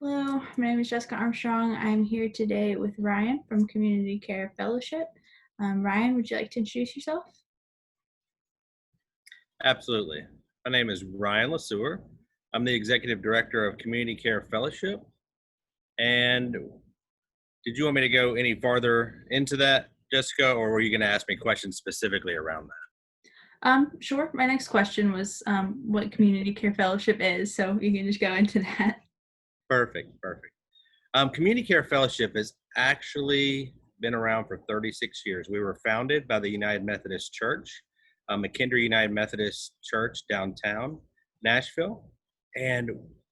Hello, my name is Jessica Armstrong. I'm here today with Ryan from Community Care Fellowship. Ryan, would you like to introduce yourself? Absolutely. My name is Ryan LaSuer. I'm the Executive Director of Community Care Fellowship. And did you want me to go any farther into that, Jessica, or were you going to ask me questions specifically around that? Sure. My next question was what Community Care Fellowship is, so you can just go into that. Perfect. Community Care Fellowship has actually been around for 36 years. We were founded by the United Methodist Church, McKendree United Methodist Church downtown Nashville. And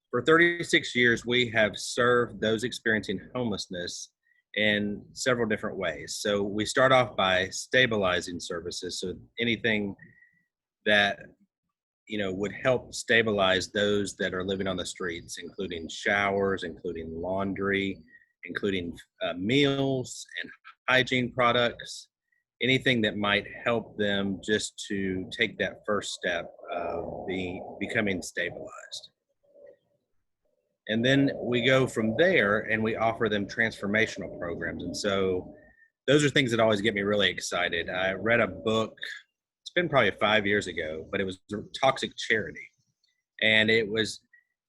for 36 years, we have served those experiencing homelessness in several different ways. So we start off by stabilizing services. So anything that would help stabilize those that are living on the streets, including showers, including laundry, including meals and hygiene products, anything that might help them just to take that first step of becoming stabilized. And then we go from there and we offer them transformational programs. And so those are things that always get me really excited. I read a book, it's been probably 5 years ago, but it was Toxic Charity. And it was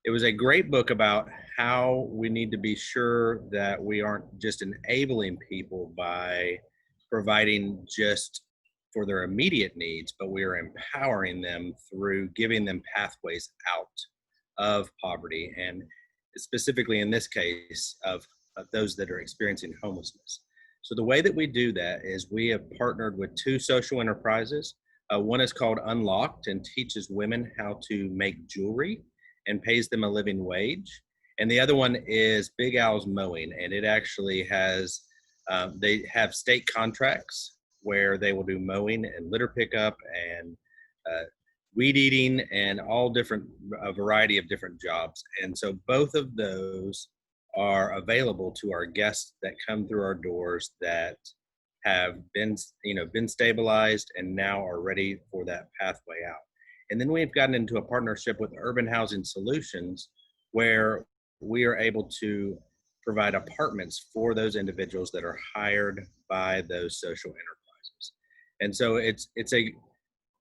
a great book about how we need to be sure that we aren't just enabling people by providing just for their immediate needs, but we are empowering them through giving them pathways out of poverty, and specifically in this case of those that are experiencing homelessness. So the way that we do that is we have partnered with two social enterprises. One is called Unlocked and teaches women how to make jewelry and pays them a living wage. And the other one is Big Al's Mowing, and it actually has, they have state contracts where they will do mowing and litter pickup and weed eating and a variety of different jobs. And so both of those are available to our guests that come through our doors that have been stabilized and now are ready for that pathway out. And then we've gotten into a partnership with Urban Housing Solutions where we are able to provide apartments for those individuals that are hired by those social enterprises. And so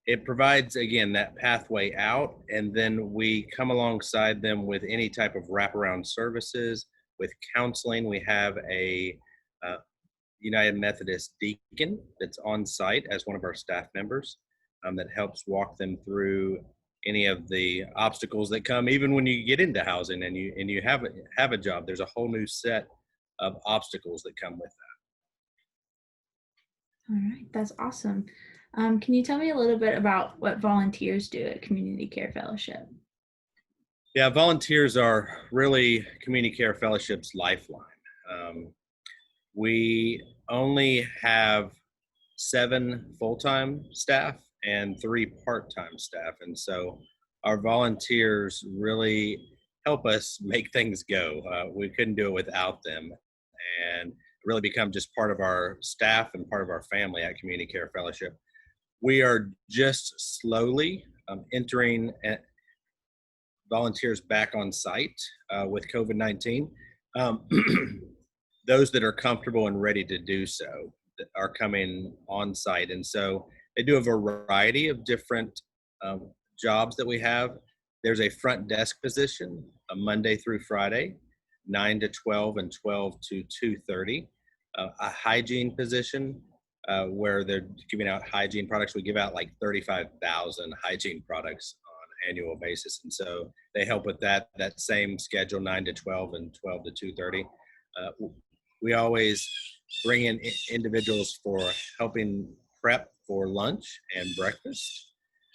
it provides, again, that pathway out, and then we come alongside them with any type of wraparound services, with counseling. We have a United Methodist deacon that's on site as one of our staff members that helps walk them through any of the obstacles that come, even when you get into housing and you have a job. There's a whole new set of obstacles that come with All right, that's awesome. Can you tell me a little bit about what volunteers do at Community Care Fellowship? Yeah, volunteers are really Community Care Fellowship's lifeline. We only have 7 full-time staff and 3 part-time staff. And so our volunteers really help us make things go. We couldn't do it without them, and really become just part of our staff and part of our family at Community Care Fellowship. We are just slowly entering volunteers back on site with COVID-19. Um, those that are comfortable and ready to do so are coming on site. And so they do a variety of different jobs that we have. There's a front desk position, a Monday through Friday, 9 to 12 and 12 to 2:30. A hygiene position where they're giving out hygiene products. We give out like 35,000 hygiene products on an annual basis. And so they help with that same schedule, 9 to 12 and 12 to 2:30. We always bring in individuals for helping prep for lunch and breakfast,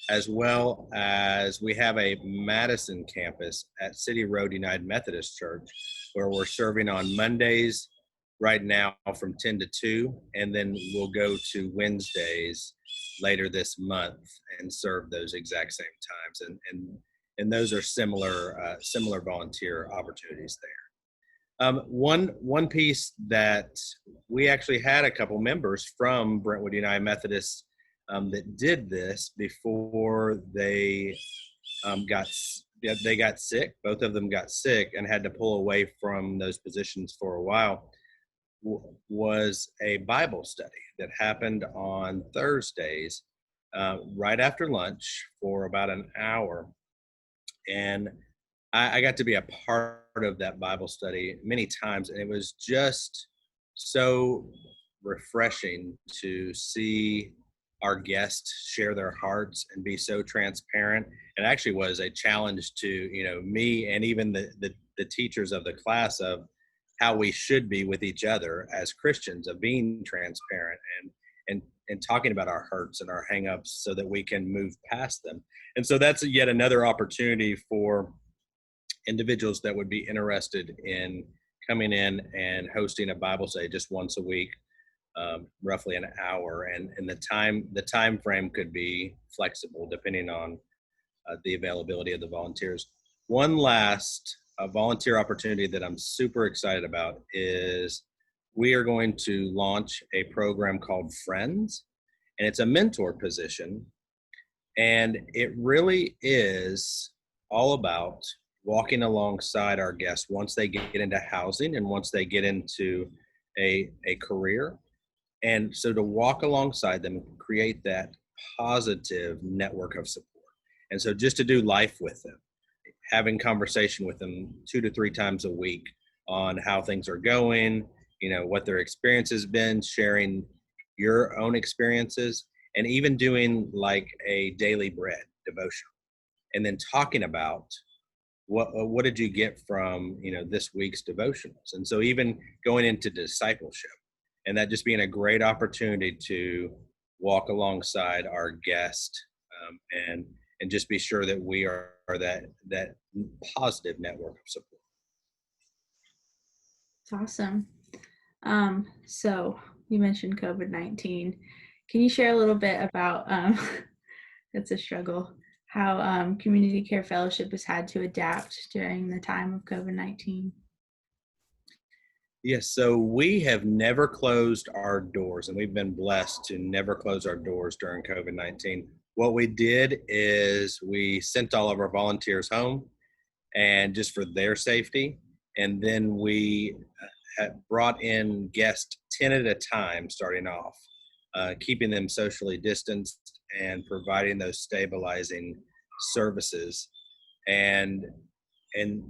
as well as we have a Madison campus at City Road United Methodist Church where we're serving on Mondays right now from 10 to 2, and then we'll go to Wednesdays later this month and serve those exact same times. And those are similar volunteer opportunities there. One piece that we actually had a couple members from Brentwood United Methodist that did this before they they got sick. Both of them got sick and had to pull away from those positions for a while. Was a Bible study that happened on Thursdays, right after lunch for about an hour. And I got to be a part of that Bible study many times, and it was just so refreshing to see our guests share their hearts and be so transparent. It actually was a challenge to me and even the teachers of the class of how we should be with each other as Christians, of being transparent and talking about our hurts and our hangups so that we can move past them. And so that's yet another opportunity for individuals that would be interested in coming in and hosting a Bible study just once a week, roughly an hour, and the time frame could be flexible depending on the availability of the volunteers. One last volunteer opportunity that I'm super excited about is we are going to launch a program called Friends, and it's a mentor position, and it really is all about walking alongside our guests once they get into housing and once they get into a career. And so to walk alongside them, create that positive network of support. And so just to do life with them, having conversation with them 2 to 3 times a week on how things are going, what their experience has been, sharing your own experiences, and even doing like a daily bread devotion, and then talking about what did you get from this week's devotionals. And so even going into discipleship, and that just being a great opportunity to walk alongside our guest, and just be sure that we are that positive network of support. It's awesome. So you mentioned COVID-19. Can you share a little bit about, it's a struggle, how Community Care Fellowship has had to adapt during the time of COVID-19? Yes, so we have never closed our doors, and we've been blessed to never close our doors during COVID-19. What we did is we sent all of our volunteers home, and just for their safety, and then we had brought in guests 10 at a time starting off, keeping them socially distanced and providing those stabilizing services. And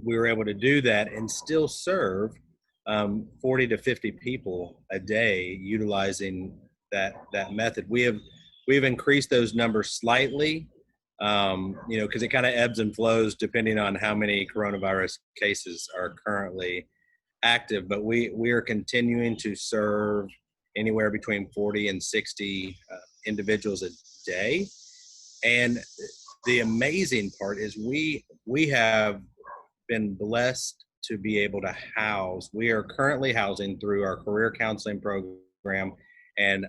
we were able to do that and still serve 40 to 50 people a day utilizing that method. We've increased those numbers slightly, because it kind of ebbs and flows depending on how many coronavirus cases are currently active. But we are continuing to serve anywhere between 40 and 60 individuals a day. And the amazing part is we have been blessed to be able to house. We are currently housing through our career counseling program and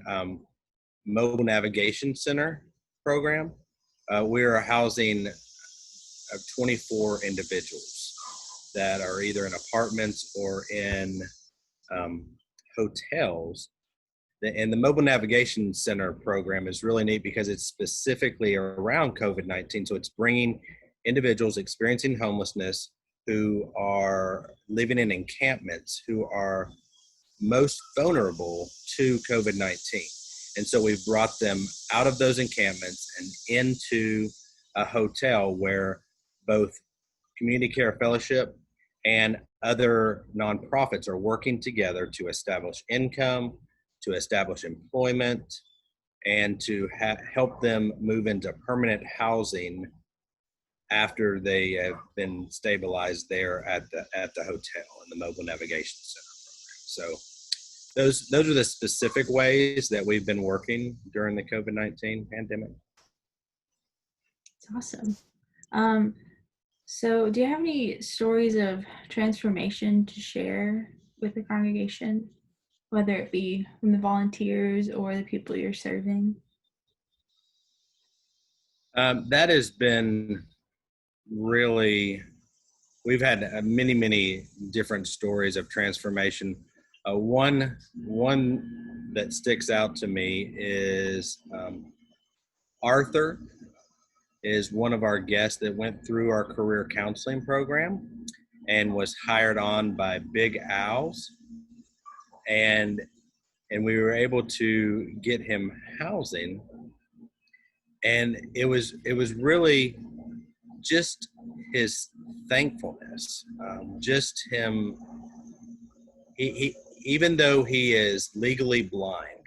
mobile navigation center program. We are housing 24 individuals that are either in apartments or in hotels. And the mobile navigation center program is really neat because it's specifically around COVID-19. So it's bringing individuals experiencing homelessness who are living in encampments, who are most vulnerable to COVID-19. And so we've brought them out of those encampments and into a hotel where both Community Care Fellowship and other nonprofits are working together to establish income, to establish employment, and to help them move into permanent housing after they have been stabilized there at the hotel and the mobile navigation center program. So those are the specific ways that we've been working during the COVID-19 pandemic. It's awesome. So do you have any stories of transformation to share with the congregation, whether it be from the volunteers or the people you're serving? That has been really, we've had many different stories of transformation. One that sticks out to me is Arthur. is one of our guests that went through our career counseling program and was hired on by Big Al's, and we were able to get him housing, and it was really just his thankfulness, just him. He even though he is legally blind,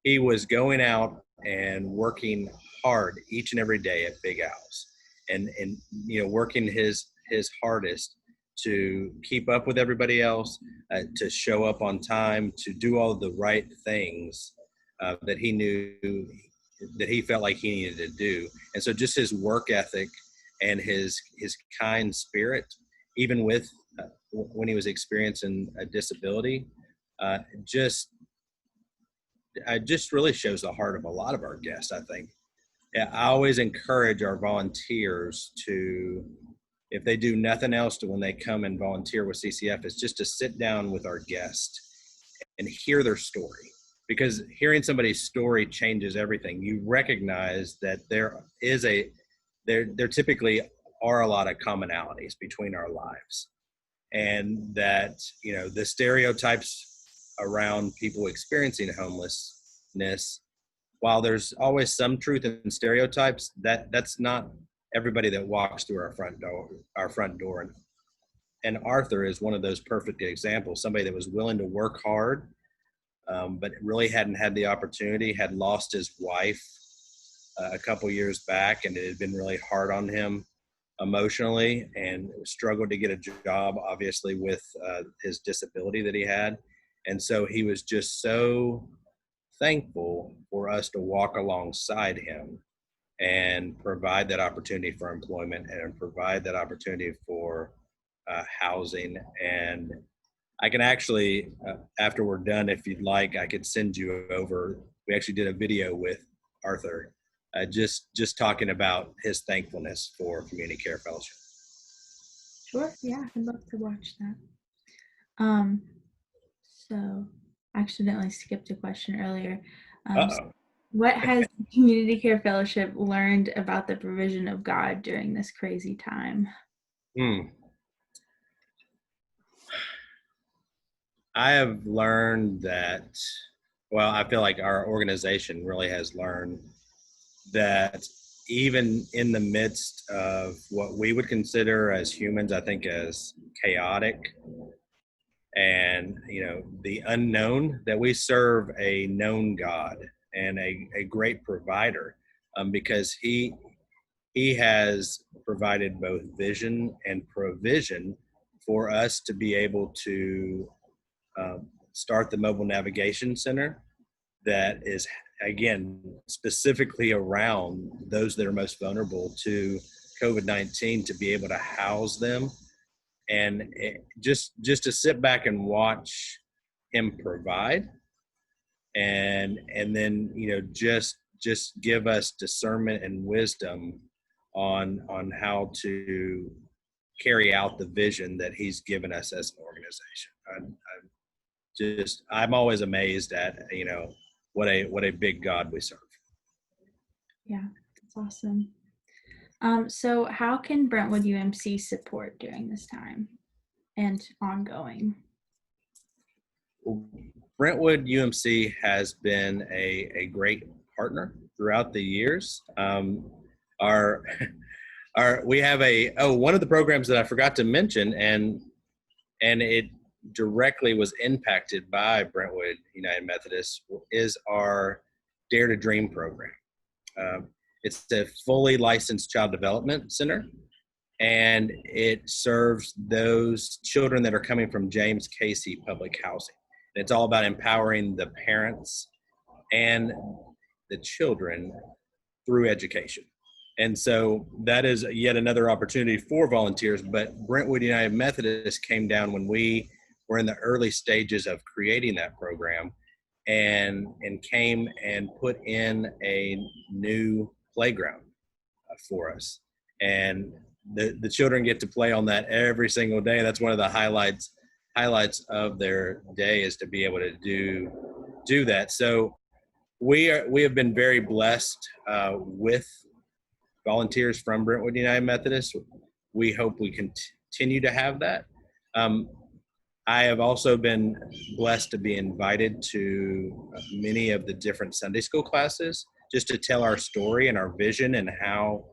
he was going out and working hard each and every day at Big Al's, and working his hardest to keep up with everybody else, to show up on time, to do all the right things that he knew that he felt like he needed to do. And so just his work ethic and his kind spirit, even with when he was experiencing a disability, just it just really shows the heart of a lot of our guests, I think. Yeah, I always encourage our volunteers to, if they do nothing else to when they come and volunteer with CCF, is just to sit down with our guest and hear their story. Because hearing somebody's story changes everything. You recognize that there typically are a lot of commonalities between our lives. And that, the stereotypes around people experiencing homelessness, while there's always some truth in stereotypes, that's not everybody that walks through our front door. And Arthur is one of those perfect examples, somebody that was willing to work hard, but really hadn't had the opportunity, had lost his wife a couple years back, and it had been really hard on him emotionally, and struggled to get a job, obviously, with his disability that he had. And so he was just so thankful for us to walk alongside him and provide that opportunity for employment and provide that opportunity for housing. And I can actually, after we're done, if you'd like, I could send you over. We actually did a video with Arthur, just talking about his thankfulness for Community Care Fellowship. Sure, yeah, I'd love to watch that. So I accidentally skipped a question earlier. So what has Community Care Fellowship learned about the provision of God during this crazy time? I have learned that, I feel like our organization really has learned that even in the midst of what we would consider as humans, I think, as chaotic and, the unknown, that we serve a known God and a great provider, because he has provided both vision and provision for us to be able to start the mobile navigation center that is, again, specifically around those that are most vulnerable to COVID-19, to be able to house them, and just to sit back and watch him provide, and then just give us discernment and wisdom on how to carry out the vision that he's given us as an organization. I'm always amazed at what a big God we serve. Yeah, that's awesome. So how can Brentwood UMC support during this time and ongoing? Brentwood UMC has been a great partner throughout the years. We have one of the programs that I forgot to mention, and it directly was impacted by Brentwood United Methodist, is our Dare to Dream program. It's a fully licensed child development center, and it serves those children that are coming from James Casey Public Housing. And it's all about empowering the parents and the children through education. And so that is yet another opportunity for volunteers. But Brentwood United Methodist came down when we were in the early stages of creating that program, and came and put in a new playground for us. And the children get to play on that every single day. That's one of the highlights of their day, is to be able to do that. So we have been very blessed with volunteers from Brentwood United Methodist. We hope we continue to have that. I have also been blessed to be invited to many of the different Sunday school classes just to tell our story and our vision and how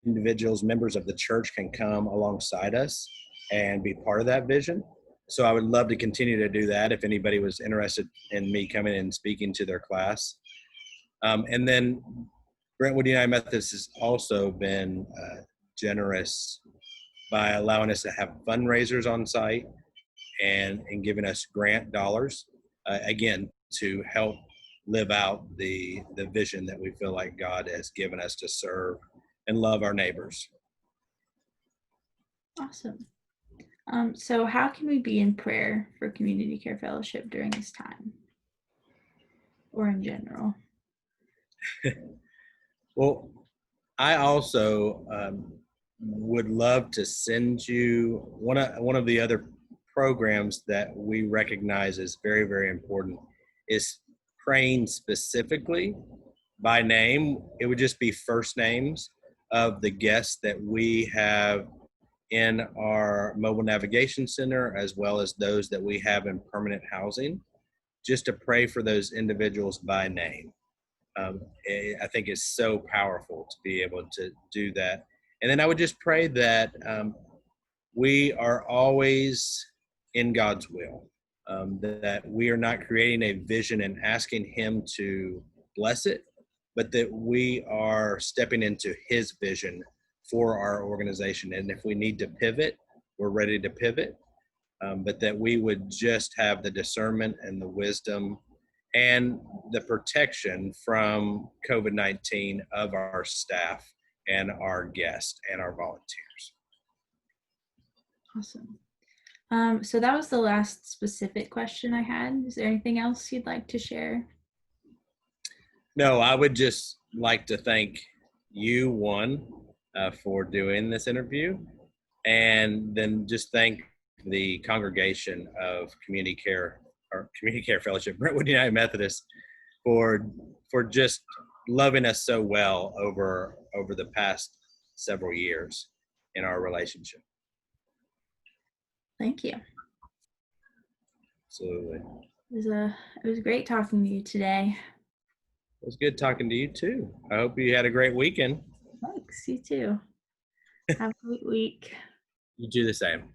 individuals, members of the church, can come alongside us and be part of that vision. So I would love to continue to do that if anybody was interested in me coming and speaking to their class. And then Brentwood United Methodist has also been generous by allowing us to have fundraisers on site and giving us grant dollars, again, to help live out the vision that we feel like God has given us to serve and love our neighbors. Awesome. So how can we be in prayer for Community Care Fellowship during this time, or in general? Well, I also would love to send you one of the other programs that we recognize as very, very important is praying specifically by name. It would just be first names of the guests that we have in our mobile navigation center, as well as those that we have in permanent housing, just to pray for those individuals by name. I think it's so powerful to be able to do that. And then I would just pray that we are always in God's will, that we are not creating a vision and asking Him to bless it, but that we are stepping into His vision for our organization. And if we need to pivot, we're ready to pivot, but that we would just have the discernment and the wisdom and the protection from COVID-19 of our staff and our guests and our volunteers. Awesome. So that was the last specific question I had. Is there anything else you'd like to share? No, I would just like to thank you, for doing this interview, and then just thank the congregation of Community Care Fellowship, Brentwood United Methodist, for just loving us so well over the past several years in our relationship. Thank you. Absolutely. It was great talking to you today. It was good talking to you too. I hope you had a great weekend. Thanks. You too. Have a great week. You do the same.